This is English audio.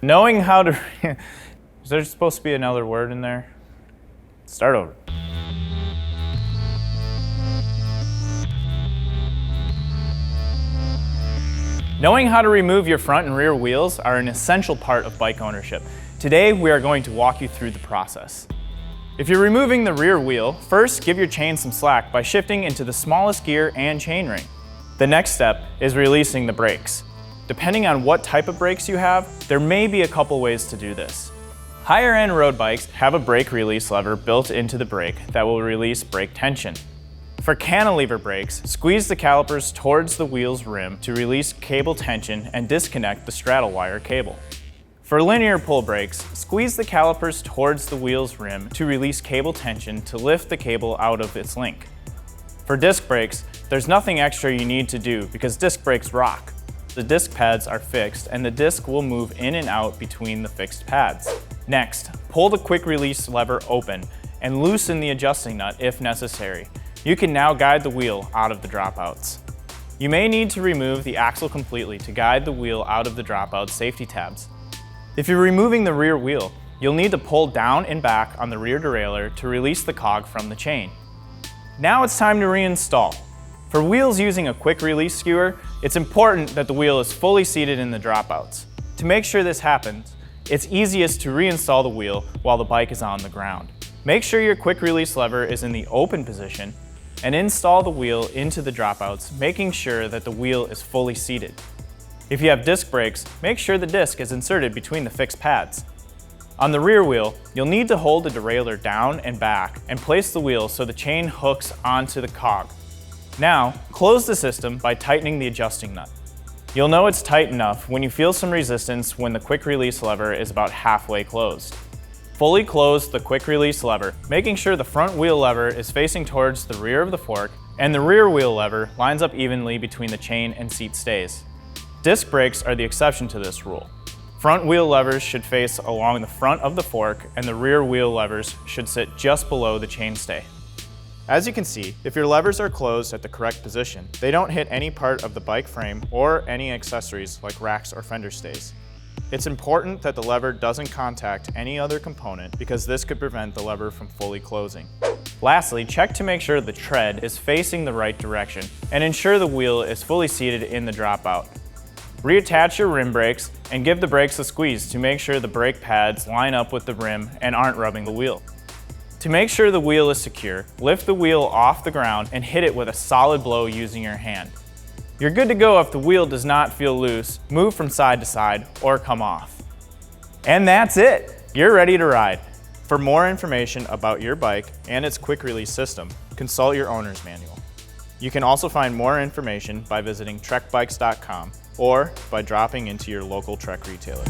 Knowing how to, is there supposed to be another word in there? Start over. Knowing how to remove your front and rear wheels are an essential part of bike ownership. Today, we are going to walk you through the process. If you're removing the rear wheel, first give your chain some slack by shifting into the smallest gear and chainring. The next step is releasing the brakes. Depending on what type of brakes you have, there may be a couple ways to do this. Higher-end road bikes have a brake release lever built into the brake that will release brake tension. For cantilever brakes, squeeze the calipers towards the wheel's rim to release cable tension and disconnect the straddle wire cable. For linear pull brakes, squeeze the calipers towards the wheel's rim to release cable tension to lift the cable out of its link. For disc brakes, there's nothing extra you need to do because disc brakes rock. The disc pads are fixed and the disc will move in and out between the fixed pads. Next, pull the quick release lever open and loosen the adjusting nut if necessary. You can now guide the wheel out of the dropouts. You may need to remove the axle completely to guide the wheel out of the dropout safety tabs. If you're removing the rear wheel, you'll need to pull down and back on the rear derailleur to release the cog from the chain. Now it's time to reinstall. For wheels using a quick release skewer, it's important that the wheel is fully seated in the dropouts. To make sure this happens, it's easiest to reinstall the wheel while the bike is on the ground. Make sure your quick release lever is in the open position and install the wheel into the dropouts, making sure that the wheel is fully seated. If you have disc brakes, make sure the disc is inserted between the fixed pads. On the rear wheel, you'll need to hold the derailleur down and back and place the wheel so the chain hooks onto the cog. Now, close the system by tightening the adjusting nut. You'll know it's tight enough when you feel some resistance when the quick release lever is about halfway closed. Fully close the quick release lever, making sure the front wheel lever is facing towards the rear of the fork and the rear wheel lever lines up evenly between the chain and seat stays. Disc brakes are the exception to this rule. Front wheel levers should face along the front of the fork and the rear wheel levers should sit just below the chainstay. As you can see, if your levers are closed at the correct position, they don't hit any part of the bike frame or any accessories like racks or fender stays. It's important that the lever doesn't contact any other component because this could prevent the lever from fully closing. Lastly, check to make sure the tread is facing the right direction and ensure the wheel is fully seated in the dropout. Reattach your rim brakes and give the brakes a squeeze to make sure the brake pads line up with the rim and aren't rubbing the wheel. To make sure the wheel is secure, lift the wheel off the ground and hit it with a solid blow using your hand. You're good to go if the wheel does not feel loose, move from side to side, or come off. And that's it! You're ready to ride. For more information about your bike and its quick release system, consult your owner's manual. You can also find more information by visiting trekbikes.com or by dropping into your local Trek retailer.